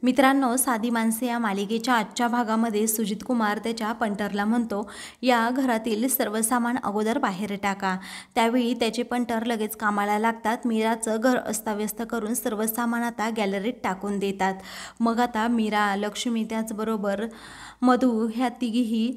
मित्रांनो, साधी माणसे या मालिकेच्या आजच्या भागामध्ये सुजित कुमार त्याच्या पंटरला म्हणतो, या घरातील सर्व सामान अगोदर बाहेर टाका। त्यावेळी त्याचे पंटर लगेच कामाला लागतात। मीराचं घर अस्ताव्यस्त करून सर्व सामान आता गॅलरीत टाकून देतात। मग आता मीरा, लक्ष्मी त्याचबरोबर मधू ह्या तिघीही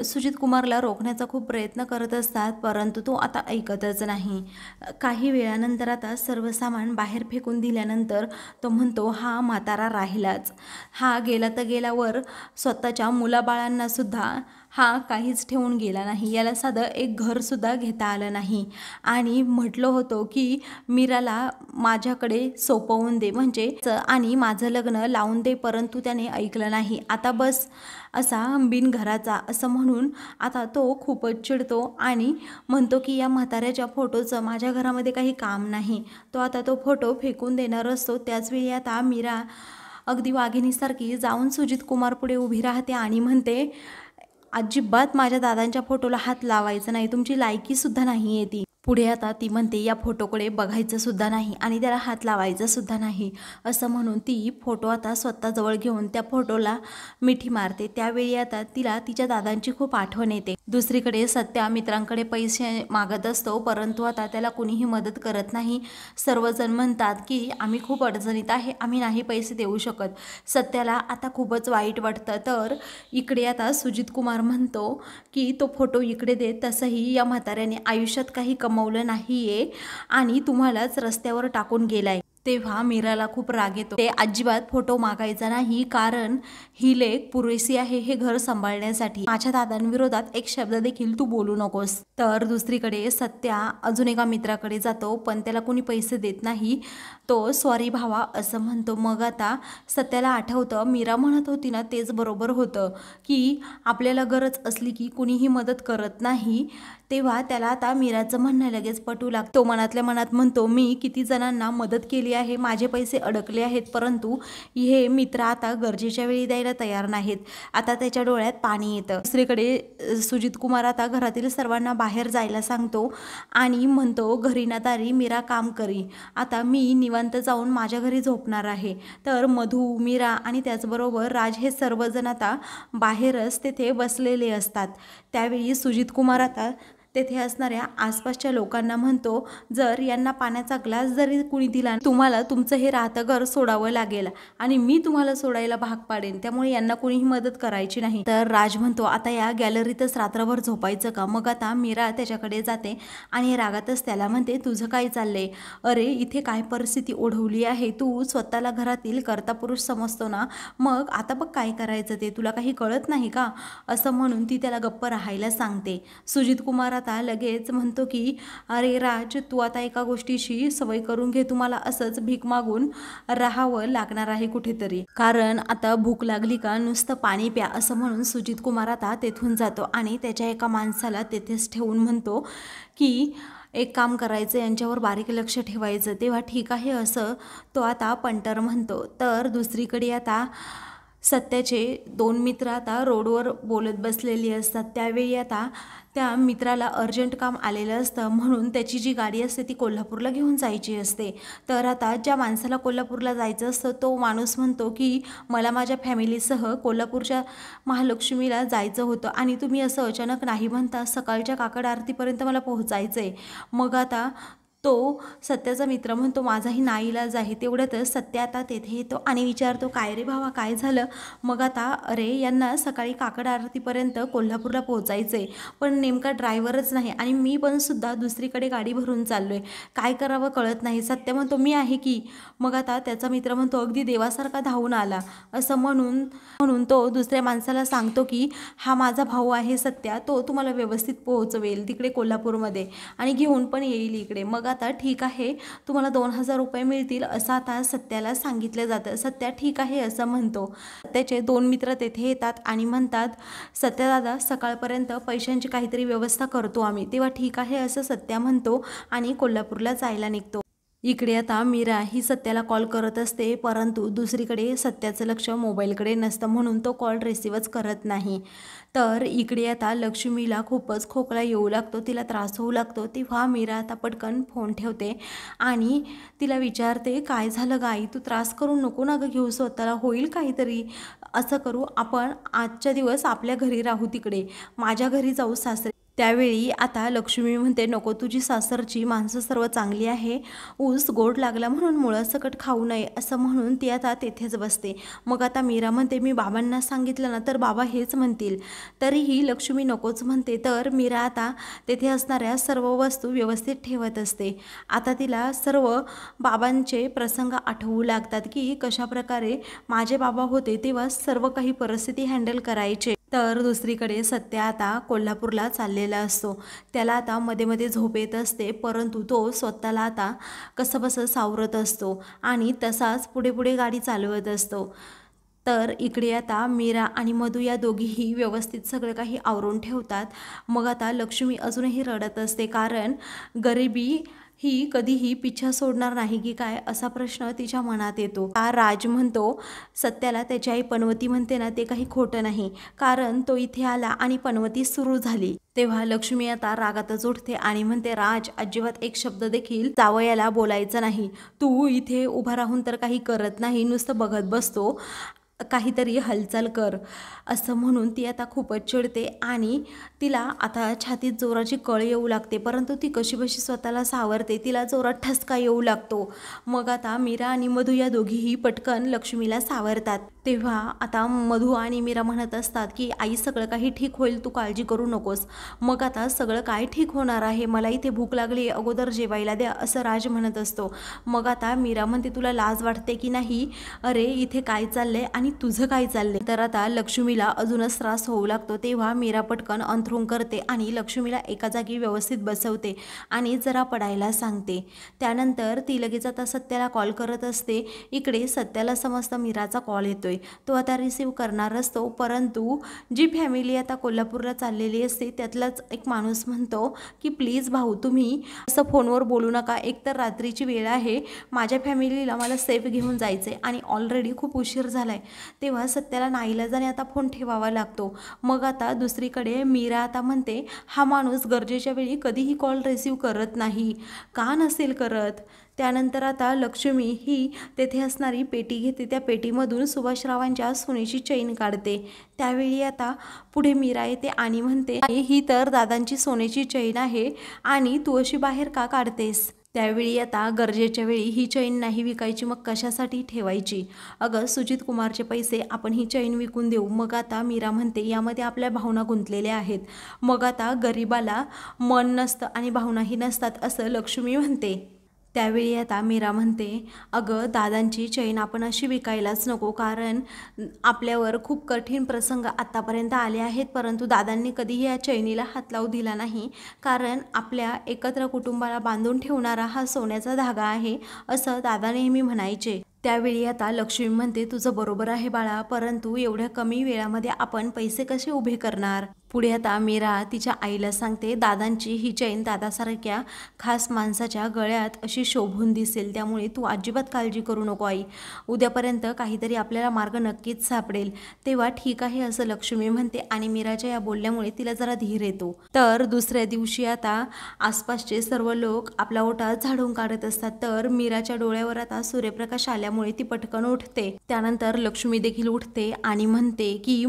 सुजित कुमारला रोखण्याचा खूप प्रयत्न करत असतात, परंतु तो आता ऐकतच नाही। काही वेळानंतर आता सर्व सामान बाहेर फेकून दिल्यानंतर तो म्हणतो, हा म्हातारा राहिलाच, हा गेला तर गेल्यावर स्वतःच्या मुलाबाळांना सुद्धा हा काहीच ठेवून गेला नाही, याला साधं एक घरसुद्धा घेता आलं नाही। आणि म्हटलं होतं की मीराला माझ्याकडे सोपवून दे म्हणजे आणि माझं लग्न लावून दे, परंतु त्याने ऐकलं नाही। आता बस असा बिनघराचा असं म्हणून आता तो खूपच चिडतो आणि म्हणतो की या म्हाताऱ्याच्या फोटोचं माझ्या घरामध्ये काही काम नाही। तो आता तो फोटो फेकून देणार असतो। त्याचवेळी आता मीरा अगदी वाघिणीसारखी जाऊन सुजित कुमार पुढे उभी राहते आणि म्हणते, अजिबात माझ्या दादांच्या फोटोला हात लावायचा नाही, तुमची लायकीसुद्धा नाही आहे ती। पुढे आता ती म्हणते, या फोटोकडे बघायचं सुद्धा नाही आणि त्याला हात लावायचं सुद्धा नाही, असं म्हणून ती फोटो आता स्वतःजवळ घेऊन त्या फोटोला मिठी मारते। त्यावेळी आता तिला तिच्या दादांची खूप आठवण येते। दुसरीकडे सत्या मित्रांकडे पैसे मागत असतो, परंतु आता त्याला कुणीही मदत करत नाही। सर्वजण म्हणतात की आम्ही खूप अडचणीत आहे, आम्ही नाही पैसे देऊ शकत। सत्याला आता खूपच वाईट वाटतं। तर इकडे आता सुजित कुमार म्हणतो की तो फोटो इकडे दे, तसंही या म्हाताऱ्याने आयुष्यात काही कमवलं नाहीये आणि तुम्हालाच रस्त्यावर टाकून गेलाय। तेव्हा मीराला खूप राग येतो। ते अजिबात फोटो मागायचा नाही, कारण ही लेक पुरेशी आहे हे घर सांभाळण्यासाठी। माझ्या दादांविरोधात एक शब्द देखील तू बोलू नकोस। तर दुसरीकडे सत्या अजून एका मित्राकडे जातो, पण त्याला कोणी पैसे देत नाही। तो सॉरी भावा असं म्हणतो। मग आता सत्याला आठवतं, मीरा म्हणत होती ना तेच बरोबर होतं की आपल्याला गरज असली की कुणीही मदत करत नाही। तेव्हा त्याला आता मीराचं म्हणणं लगेच पटू लागतं। तो मनातल्या मनात म्हणतो, मी किती जणांना मदत केली आहे, माझे पैसे अडकले आहेत, परंतु हे मित्र आता गरजेच्या वेळी द्यायला तयार नाहीत। आता त्याच्या डोळ्यात पाणी येतं। दुसरीकडे सुजित कुमार आता घरातील सर्वांना बाहेर जायला सांगतो आणि म्हणतो, घरी ना दारी मीरा काम करी, आता मी निवांत जाऊन माझ्या घरी झोपणार आहे। तर मधू, मीरा आणि त्याचबरोबर राज हे सर्वजण आता बाहेरच तेथे बसलेले असतात। त्यावेळी सुजित कुमार आता तेथे असणाऱ्या आसपासच्या लोकांना म्हणतो, जर यांना पाण्याचा ग्लास जरी कुणी दिला, तुम्हाला तुमचं हे राहतं घर सोडावं लागेल आणि मी तुम्हाला सोडायला भाग पाडेन, त्यामुळे यांना कुणीही मदत करायची नाही। तर राज म्हणतो, आता या गॅलरीतच रात्रभर झोपायचं का? मग आता मीरा त्याच्याकडे जाते आणि रागातच त्याला म्हणते, तुझं काय चाललंय? अरे इथे काय परिस्थिती ओढवली आहे, तू स्वतःला घरातील कर्ता पुरुष समजतो ना, मग आता बघ काय करायचं ते तुला काही कळत नाही का? असं म्हणून ती त्याला गप्प राहायला सांगते। सुजित कुमार आता लगेच म्हणतो की अरे राज, तू आता एका गोष्टीची सवय करून घे, तुम्हाला असंच भीक मागून राहावं लागणार आहे कुठेतरी, कारण आता भूक लागली का नुसतं पाणी प्या, असं म्हणून सुजित कुमार आता तेथून जातो आणि त्याच्या एका माणसाला तेथेच ठेवून म्हणतो की एक काम करायचं, यांच्यावर बारीक लक्ष ठेवायचं। तेव्हा ठीक आहे असं तो आता पंटर म्हणतो। तर दुसरीकडे आता सत्याचे दोन मित्र आता रोडवर बोलत बसलेली असतात। त्यावेळी आता त्या मित्राला अर्जंट काम आलेलं असतं, म्हणून त्याची जी गाडी असते ती कोल्हापूरला घेऊन जायची असते। तर आता ज्या माणसाला कोल्हापूरला जायचं असतं तो माणूस म्हणतो की मला माझ्या फॅमिलीसह कोल्हापूरच्या महालक्ष्मीला जायचं होतं आणि तुम्ही असं अचानक नाही म्हणता, सकाळच्या काकड आरतीपर्यंत मला पोहोचायचं आहे। मग आता तो सत्याचा मित्र म्हणतो, माझाही नाईलाज आहे। तेवढ्यातच सत्या आता तेथे येतो आणि विचारतो, काय रे भावा काय झालं? मग आता अरे यांना सकाळी काकड आरतीपर्यंत कोल्हापूरला पोहोचायचंय, पण नेमका ड्रायव्हरच नाही आणि मी पण सुद्धा दुसरीकडे गाडी भरून चाललोय, काय करावं कळत नाही। सत्या म्हणतो, मी आहे की। मग आता त्याचा मित्र म्हणतो, अगदी देवासारखा धावून आला, असं म्हणून तो दुसऱ्या माणसाला सांगतो की हा माझा भाऊ आहे सत्या, तो तुम्हाला व्यवस्थित पोहोचवेल तिकडे कोल्हापूरमध्ये आणि घेऊन पण येईल इकडे। मग आता ठीक आहे, तुम्हाला 2000 रुपये मिळतील असं आता सत्याला सांगितलं जातं। सत्या ठीक आहे असं म्हणतो। सत्याचे दोन मित्र तेथे येतात आणि म्हणतात, सत्या दादा सकाळपर्यंत पैशांची काहीतरी व्यवस्था करतो आम्ही। तेव्हा ठीक आहे असं सत्या म्हणतो आणि कोल्हापूरला जायला निघतो। इकडे आता मीरा ही सत्याला कॉल करत असते, परंतु दुसरीकडे सत्याचं लक्ष मोबाईलकडे नसतं म्हणून तो कॉल रिसीवच करत नाही. तर इकडे आता लक्ष्मीला खूपच खोकला येऊ लागतो, तिला त्रास होऊ लागतो. तेव्हा मीरा आता पटकन फोन ठेवते आणि तिला विचारते, काय झालं गाई, तू त्रास करू नको ना गं घेऊ स्वतःला, होईल काहीतरी. असं करू आपण आजच्या दिवस आपल्या घरी राहू, तिकडे माझ्या घरी जाऊ सासरे. त्यावेळी आता लक्ष्मी म्हणते, नको, तुझी सासरची माणसं सर्व चांगली आहे, ऊस गोड लागला म्हणून मुळं सकट खाऊ नये असं म्हणून ती आता तेथेच बसते. मग आता मीरा म्हणते, मी बाबांना सांगितलं ना तर बाबा हेच म्हणतील. तरीही लक्ष्मी नकोच म्हणते. तर मीरा आता तेथे असणाऱ्या सर्व वस्तू व्यवस्थित ठेवत असते. आता तिला सर्व बाबांचे प्रसंग आठवू लागतात की कशाप्रकारे माझे बाबा होते तेव्हा सर्व काही परिस्थिती हँडल करायचे. तर दुसरीकडे सत्या आता कोल्हापूरला चाललेला असतो. त्याला आता मध्ये मध्ये झोप येत असते, परंतु तो स्वतःला आता कसंबसं सावरत असतो आणि तसाच पुढे पुढे गाडी चालवत असतो. तर इकडे आता मीरा आणि मधू या दोघीही व्यवस्थित सगळं काही आवरून ठेवतात. मग आता लक्ष्मी अजूनही रडत असते, कारण गरिबी ही कधीही पिछा सोडणार नाही की काय असा प्रश्न तिच्या मनात येतो. राज म्हणतो सत्याला त्याची आई पनवती म्हणते ना ते काही खोटं नाही, कारण तो इथे आला आणि पनवती सुरू झाली. तेव्हा लक्ष्मी आता रागातच उठते आणि म्हणते, राज, अजिबात एक शब्द देखील जावयाला बोलायचं नाही. तू इथे उभा राहून तर काही करत नाही, नुसतं बघत बसतो, काहीतरी हालचाल कर. असं म्हणून ती आता खूपच चिडते आणि तिला आता छातीत जोराची कळ येऊ लागते, परंतु ती कशीबशी स्वतःला सावरते. तिला जोरात ठसका येऊ लागतो. मग आता मीरा आणि मधू या दोघीही पटकन लक्ष्मीला सावरतात. तेव्हा आता मधू आणि मीरा म्हणत असतात की आई, सगळं काही ठीक होईल, तू काळजी करू नकोस. मग आता सगळं काय ठीक होणार आहे, मला इथे भूक लागली, अगोदर जेवायला द्या, असं राज म्हणत असतो. मग आता मीरा म्हणते, तुला लाज वाटते की नाही, अरे इथे काय चाललंय आणि तुझं काय चाललंय. तर आता लक्ष्मीला अजूनच त्रास होऊ लागतो. तेव्हा मीरा पटकन अंथरूण करते आणि लक्ष्मीला एका जागी व्यवस्थित बसवते आणि जरा पडायला सांगते. त्यानंतर ती लगेच आता सत्याला कॉल करत असते. इकडे सत्याला समजतं मीराचा कॉल येतोय, तो आता रिसीव करणार असतो, परंतु जी फॅमिली आता कोल्हापूरला चाललेली असते त्यातलाच एक माणूस म्हणतो की प्लीज भाऊ, तुम्ही असं फोनवर बोलू नका, एकतर रात्रीची वेळ आहे, माझ्या फॅमिलीला मला सेफ घेऊन जायचंय आणि ऑलरेडी खूप उशीर झालाय. तेव्हा सत्याला नाईलाजाने आता फोन ठेवावा लागतो. मग आता दुसरीकडे मीरा आता म्हणते, हा माणूस गरजेच्या वेळी कधीही कॉल रिसीव करत नाही, का नसेल करत. त्यानंतर आता लक्ष्मी ही तेथे असणारी पेटी घेते, त्या पेटीमधून सुभाषरावांच्या सोन्याची चैन काढते. त्यावेळी आता पुढे मीरा येते आणि म्हणते, ही तर दादांची सोन्याची चैन आहे आणि तू अशी बाहेर का काढतेस. त्यावेळी आता गरजेच्या वेळी ही चैन नाही विकायची, मग कशासाठी ठेवायची. अगं सुजित कुमारचे पैसे आपण ही चैन विकून देऊ. मग आता मीरा म्हणते, यामध्ये आपल्या भावना गुंतलेल्या आहेत. मग आता गरिबाला मन नसतं आणि भावनाही नसतात असं लक्ष्मी म्हणते. त्यावेळी आता मीरा म्हणते, अगं दादांची चैन आपण अशी विकायलाच नको, कारण आपल्यावर खूप कठीण प्रसंग आत्तापर्यंत आले आहेत, परंतु दादांनी कधीही या चैनीला हात लावू दिला नाही, कारण आपल्या एकत्र कुटुंबाला बांधून ठेवणारा हा सोन्याचा धागा आहे असं दादा नेहमी म्हणायचे. त्यावेळी आता लक्ष्मी म्हणते, तुझं बरोबर आहे बाळा, परंतु एवढ्या कमी वेळामध्ये आपण पैसे कसे उभे करणार. पुढे आता मीरा तिच्या आईला सांगते, दादांची ही चैन दादासारख्या खास माणसाच्या गळ्यात अशी शोभून दिसेल, त्यामुळे तू अजिबात काळजी करू नको आई, उद्यापर्यंत काहीतरी आपल्याला मार्ग नक्कीच सापडेल. तेव्हा ठीक आहे असं लक्ष्मी म्हणते आणि मीराच्या या बोलण्यामुळे तिला जरा धीर येतो. तर दुसऱ्या दिवशी आता आसपासचे सर्व लोक आपला ओटा झाडून काढत असतात. तर मीराच्या डोळ्यावर आता सूर्यप्रकाश आल्यामुळे ती पटकन उठते. त्यानंतर लक्ष्मी देखील उठते आणि म्हणते की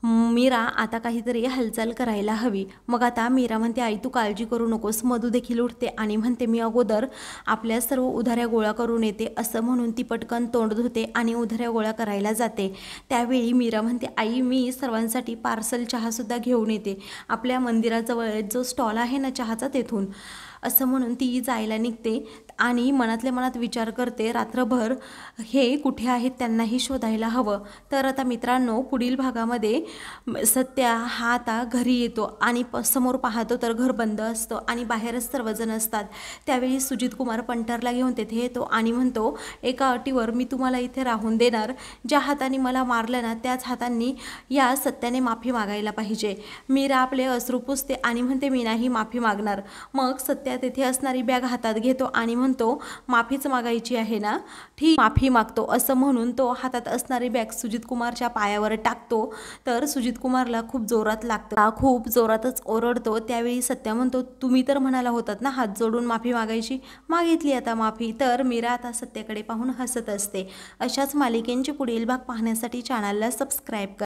मीरा आता काहीतरी हालचाल करायला हवी. मग आता मीरा म्हणते, आई तू काळजी करू नकोस. मधू देखील उठते आणि म्हणते, मी अगोदर आपल्या सर्व उधाऱ्या गोळा करून येते. असं म्हणून ती पटकन तोंड धुते आणि उधाऱ्या गोळा करायला जाते. त्यावेळी मीरा म्हणते, आई मी सर्वांसाठी पार्सल चहासुद्धा घेऊन येते, आपल्या मंदिराजवळ जो स्टॉल आहे ना चहाचा तेथून. असं म्हणून ती जायला निघते आणि मनातल्या मनात विचार करते, रात्रभर हे कुठे आहेत त्यांनाही शोधायला हवं. तर आता मित्रांनो, पुढील भागामध्ये सत्या हा आता घरी येतो आणि समोर पाहतो तर घर बंद असतं आणि बाहेरच सर्वजण असतात. त्यावेळी सुजित कुमार पंटरला घेऊन तेथे येतो आणि म्हणतो, एका अटीवर मी तुम्हाला इथे राहून देणार, ज्या हाताने मला मारलं ना त्याच हातांनी या सत्याने माफी मागायला पाहिजे. मीरा आपले अश्रू पुसते आणि म्हणते, मी नाही माफी मागणार. मग सत्या सत्या तेथे असणारी बॅग हातात घेतो आणि म्हणतो, माफीच मागायची आहे ना, ठीक माफी मागतो असं म्हणून तो हातात असणारी बॅग सुजित कुमारच्या पायावर टाकतो. तर सुजित कुमारला खूप जोरात लागतं, खूप जोरातच ओरडतो. त्यावेळी सत्या म्हणतो, तुम्ही तर म्हणाला होतात ना हात जोडून माफी मागायची, मागितली आता माफी. तर मीरा आता सत्याकडे पाहून हसत असते. अशाच मालिकेंचे पुढील भाग पाहण्यासाठी चॅनलला सबस्क्राईब करा.